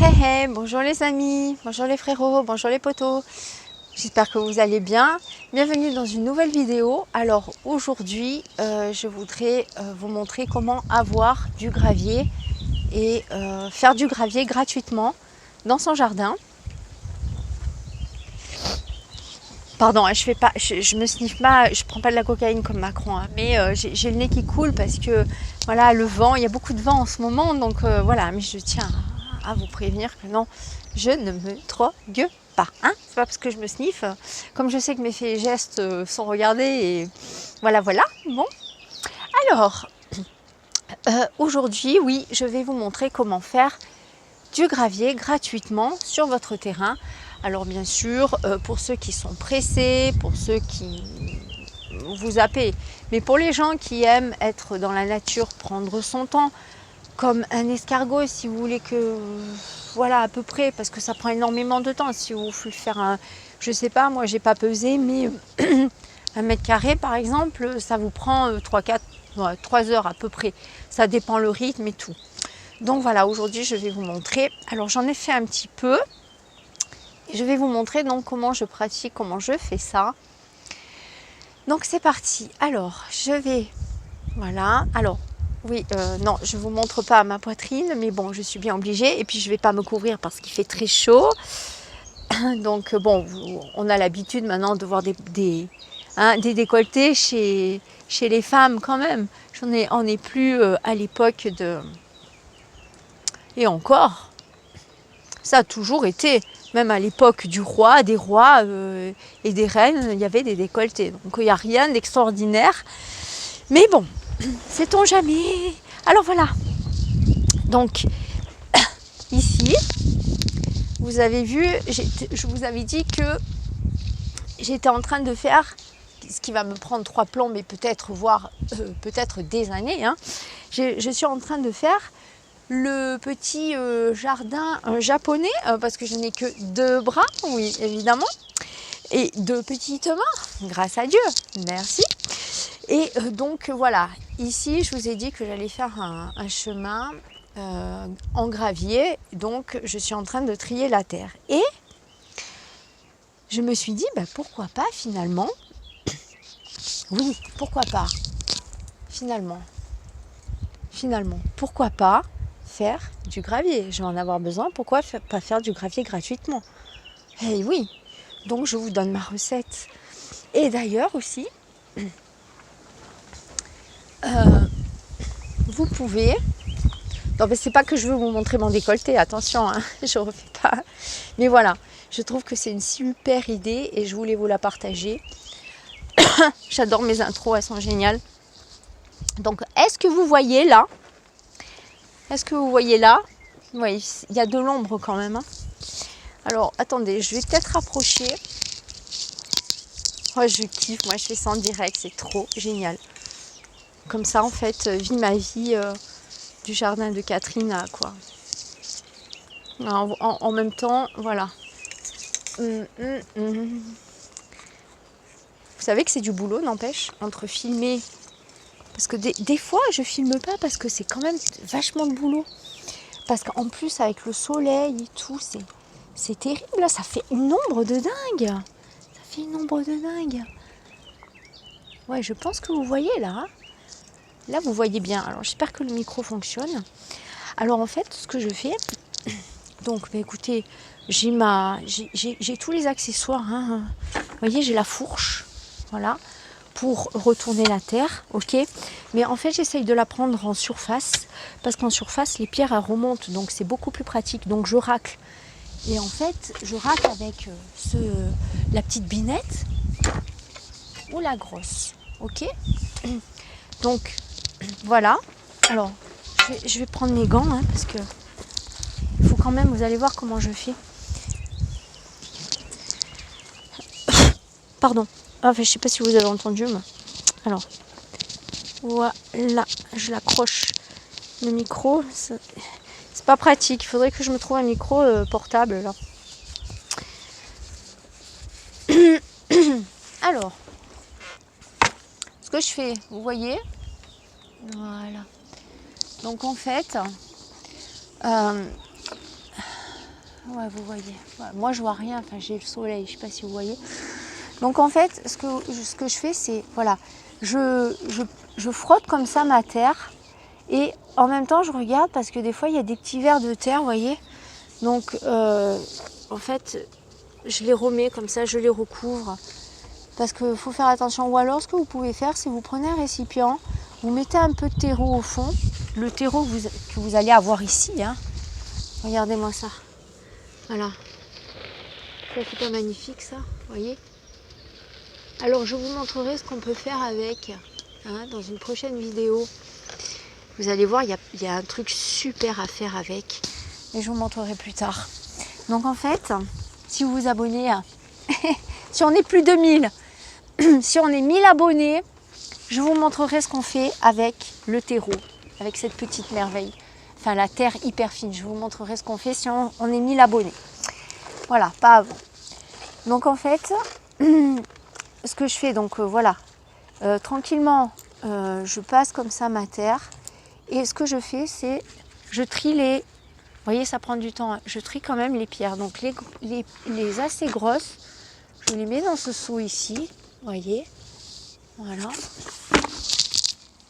Hey hey, bonjour les amis, bonjour les frérots, bonjour les potos. J'espère que vous allez bien. Bienvenue dans une nouvelle vidéo. Alors aujourd'hui, je voudrais vous montrer comment avoir du gravier et faire du gravier gratuitement dans son jardin. Pardon, je me sniffe pas, je prends pas de la cocaïne comme Macron, hein, mais j'ai le nez qui coule parce que voilà, le vent, il y a beaucoup de vent en ce moment, donc voilà, mais je tiens à vous prévenir que non, je ne me drogue pas, hein, c'est pas parce que je me sniffe, comme je sais que mes faits et gestes sont regardés et voilà, bon. Alors, aujourd'hui, oui, je vais vous montrer comment faire du gravier gratuitement sur votre terrain. Alors bien sûr, pour ceux qui sont pressés, pour ceux qui vous zappez, mais pour les gens qui aiment être dans la nature, prendre son temps, comme un escargot, si vous voulez que, voilà, à peu près, parce que ça prend énormément de temps. Si vous voulez faire un, je sais pas, moi j'ai pas pesé, mais 1 m² par exemple, ça vous prend 3 heures à peu près. Ça dépend le rythme et tout. Donc voilà, aujourd'hui je vais vous montrer. Alors j'en ai fait un petit peu. Et je vais vous montrer donc comment je pratique, comment je fais ça. Donc c'est parti. Alors je vais, voilà. Alors oui, non, je ne vous montre pas ma poitrine, mais bon, je suis bien obligée. Et puis je ne vais pas me couvrir parce qu'il fait très chaud. Donc bon, on a l'habitude maintenant de voir des décolletés chez les femmes quand même. On n'est plus à l'époque de... Et encore, ça a toujours été, même à l'époque du roi, des rois et des reines, il y avait des décolletés. Donc il n'y a rien d'extraordinaire. Mais bon, sait-on jamais. Alors voilà. Donc ici, vous avez vu, je vous avais dit que j'étais en train de faire ce qui va me prendre 3 plombs, mais peut-être, voire peut-être des années. Hein. Je suis en train de faire le petit jardin japonais, parce que je n'ai que 2 bras, oui, évidemment, et 2 petites mains, grâce à Dieu, merci. Et donc voilà, ici je vous ai dit que j'allais faire un chemin en gravier, donc je suis en train de trier la terre. Et je me suis dit, bah, pourquoi pas finalement, oui, pourquoi pas, finalement, pourquoi pas faire du gravier. Je vais en avoir besoin, pourquoi pas faire du gravier gratuitement? Eh oui, donc je vous donne ma recette. Et d'ailleurs aussi, vous pouvez... Non mais c'est pas que je veux vous montrer mon décolleté, attention, hein, je refais pas. Mais voilà, je trouve que c'est une super idée et je voulais vous la partager. J'adore mes intros, elles sont géniales. Donc est-ce que vous voyez là? Est-ce que vous voyez là? Oui, il y a de l'ombre quand même. Hein. Alors attendez, je vais peut-être rapprocher. Oh, je kiffe, moi je fais ça en direct, c'est trop génial. Comme ça en fait, vis ma vie du jardin de Catherine à quoi. En même temps, voilà. Vous savez que c'est du boulot, n'empêche, entre filmer. Parce que des fois, je filme pas parce que c'est quand même vachement de boulot. Parce qu'en plus, avec le soleil et tout, c'est terrible. Là, ça fait une ombre de dingue. Ça fait une ombre de dingue. Ouais, je pense que vous voyez là. Hein. Là, vous voyez bien. Alors, j'espère que le micro fonctionne. Alors, en fait, ce que je fais... Donc, bah, écoutez, j'ai tous les accessoires. Hein. Vous voyez, j'ai la fourche. Voilà. Pour retourner la terre, ok. Mais en fait, j'essaye de la prendre en surface. Parce qu'en surface, les pierres, elles remontent. Donc, c'est beaucoup plus pratique. Donc, je racle. Et en fait, je racle avec la petite binette ou la grosse. Ok. Donc, voilà. Alors, je vais prendre mes gants, hein, parce que il faut quand même, vous allez voir comment je fais. Pardon. Enfin, je ne sais pas si vous avez entendu. Mais... Alors, voilà. Je l'accroche. Le micro, c'est pas pratique. Il faudrait que je me trouve un micro portable, là. Alors, ce que je fais, vous voyez, voilà. Donc en fait, Ouais, vous voyez. Ouais, moi, je vois rien. Enfin, j'ai le soleil. Je sais pas si vous voyez. Donc, en fait, ce que je fais, c'est, voilà, je frotte comme ça ma terre. Et en même temps, je regarde parce que des fois, il y a des petits vers de terre, vous voyez. Donc, en fait, je les remets comme ça, je les recouvre. Parce qu'il faut faire attention. Ou alors, ce que vous pouvez faire, c'est vous prenez un récipient, vous mettez un peu de terreau au fond. Le terreau que vous allez avoir ici, hein. Regardez-moi ça. Voilà. Ça, c'est pas magnifique, ça, vous voyez. Alors, je vous montrerai ce qu'on peut faire avec, hein, dans une prochaine vidéo. Vous allez voir, il y a un truc super à faire avec. Et je vous montrerai plus tard. Donc, en fait, si vous vous abonnez à... si on est plus de 1000, si on est 1000 abonnés, je vous montrerai ce qu'on fait avec le terreau, avec cette petite merveille. Enfin, la terre hyper fine. Je vous montrerai ce qu'on fait si on est 1000 abonnés. Voilà, pas avant. Donc, en fait, ce que je fais, donc voilà, tranquillement, je passe comme ça ma terre. Et ce que je fais, c'est, je trie les... Vous voyez, ça prend du temps. Hein. Je trie quand même les pierres. Donc, les assez grosses, je les mets dans ce seau ici. Vous voyez, voilà.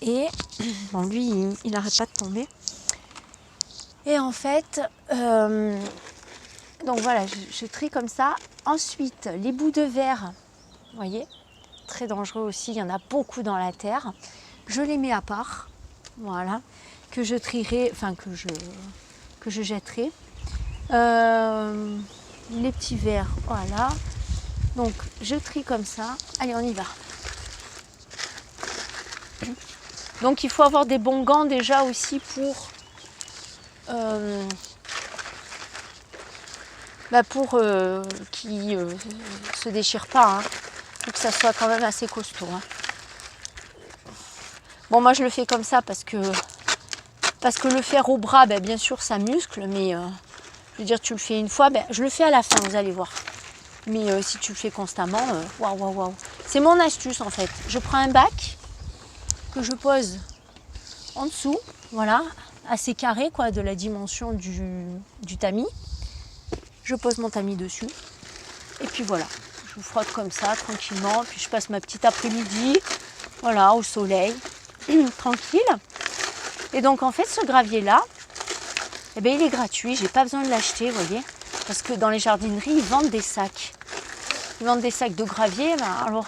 Et bon, lui, il n'arrête pas de tomber. Et en fait, donc voilà, je trie comme ça. Ensuite, les bouts de verre, vous voyez, très dangereux aussi, il y en a beaucoup dans la terre. Je les mets à part, voilà, que je trierai, enfin que je jetterai. Les petits verres, voilà. Donc, je trie comme ça. Allez, on y va. Donc, il faut avoir des bons gants déjà aussi pour qui se déchirent pas. Hein. Il faut que ça soit quand même assez costaud. Hein. Bon, moi, je le fais comme ça parce que le faire au bras, ben, bien sûr, ça muscle. Mais je veux dire, tu le fais une fois, ben, je le fais à la fin, vous allez voir. Mais si tu le fais constamment, waouh, waouh, waouh. C'est mon astuce en fait. Je prends un bac que je pose en dessous, voilà, assez carré quoi, de la dimension du tamis. Je pose mon tamis dessus. Et puis voilà, je frotte comme ça, tranquillement. Puis je passe ma petite après-midi, voilà, au soleil, tranquille. Et donc en fait, ce gravier-là, eh bien, il est gratuit. J'ai pas besoin de l'acheter, vous voyez. Parce que dans les jardineries, ils vendent des sacs. Ils vendent des sacs de gravier, ben alors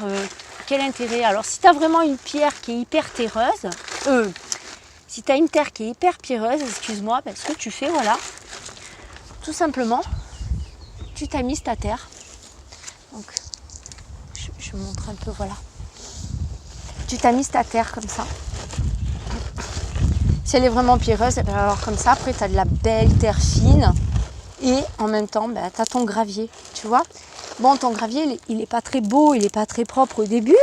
quel intérêt? Alors si tu as vraiment une pierre qui est hyper terreuse, si tu as une terre qui est hyper pierreuse, excuse-moi, ben, ce que tu fais, voilà, tout simplement, tu tamises ta terre. Donc, je montre un peu, voilà. Tu tamises ta terre comme ça. Si elle est vraiment pierreuse, ben alors comme ça, après tu as de la belle terre fine et en même temps, ben, tu as ton gravier, tu vois. Bon, ton gravier, il n'est pas très beau, il n'est pas très propre au début.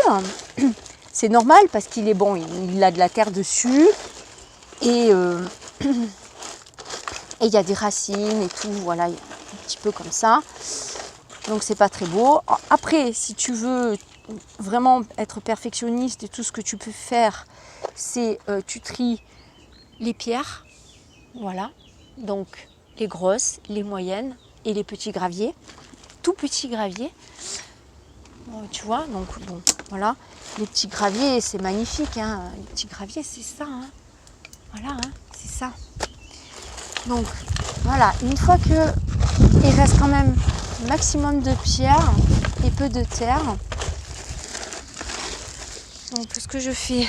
C'est normal parce qu'il est bon, il a de la terre dessus. Et il y a des racines et tout, voilà, un petit peu comme ça. Donc, c'est pas très beau. Après, si tu veux vraiment être perfectionniste et tout ce que tu peux faire, c'est tu tries les pierres. Voilà. Donc, les grosses, les moyennes et les petits graviers. Tout petit gravier, tu vois, donc bon, voilà, les petits graviers, c'est magnifique, hein. Les petits graviers, c'est ça, hein. Voilà, hein, c'est ça. Donc, voilà, une fois que il reste quand même maximum de pierres et peu de terre, donc ce que je fais,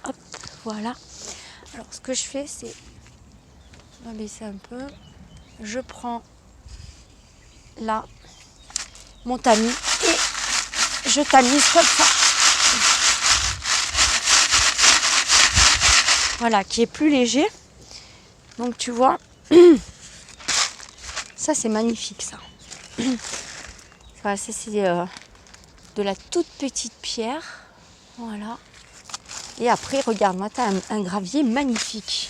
hop, voilà. Alors, ce que je fais, c'est, on va baisser un peu, je prends là mon tamis et je tamise comme ça. Voilà, qui est plus léger. Donc tu vois, ça c'est magnifique ça. Voilà, ça c'est de la toute petite pierre. Voilà. Et après, regarde-moi, tu as un gravier magnifique.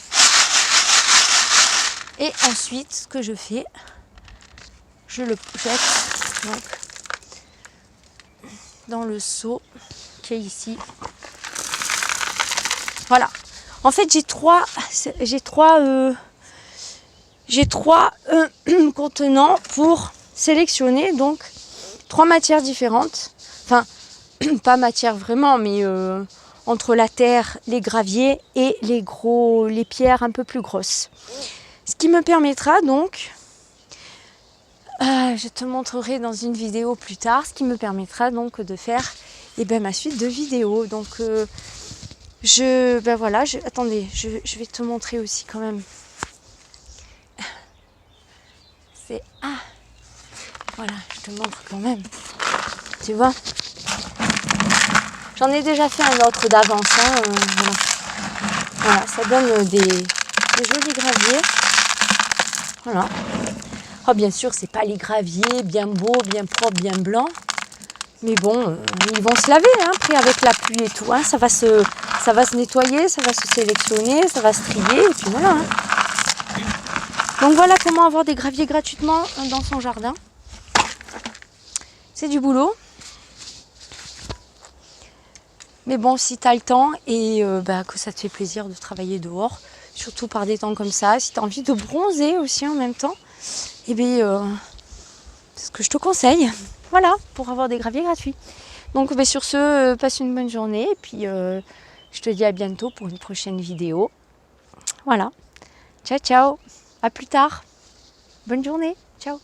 Et ensuite, ce que je fais, je le jette donc, dans le seau qui est ici. Voilà. En fait, j'ai trois j'ai 3 contenants pour sélectionner donc 3 matières différentes. Enfin, pas matière vraiment, mais entre la terre, les graviers et les pierres un peu plus grosses. Ce qui me permettra donc, je te montrerai dans une vidéo plus tard, ce qui me permettra donc de faire ma suite de vidéos. Donc voilà, attendez, je vais te montrer aussi quand même. Voilà, je te montre quand même. Tu vois, j'en ai déjà fait un autre d'avance. Voilà, ça donne des jolis graviers. Voilà. Oh, bien sûr, c'est pas les graviers bien beaux, bien propres, bien blancs. Mais bon, ils vont se laver après avec la pluie et tout. Ça va se nettoyer, ça va se sélectionner, ça va se trier. Et puis voilà. Donc voilà comment avoir des graviers gratuitement dans son jardin. C'est du boulot. Mais bon, si tu as le temps et que ça te fait plaisir de travailler dehors, surtout par des temps comme ça, si tu as envie de bronzer aussi en même temps, c'est ce que je te conseille. Voilà, pour avoir des graviers gratuits. Donc sur ce, passe une bonne journée et puis je te dis à bientôt pour une prochaine vidéo. Voilà. Ciao, ciao. À plus tard. Bonne journée. Ciao.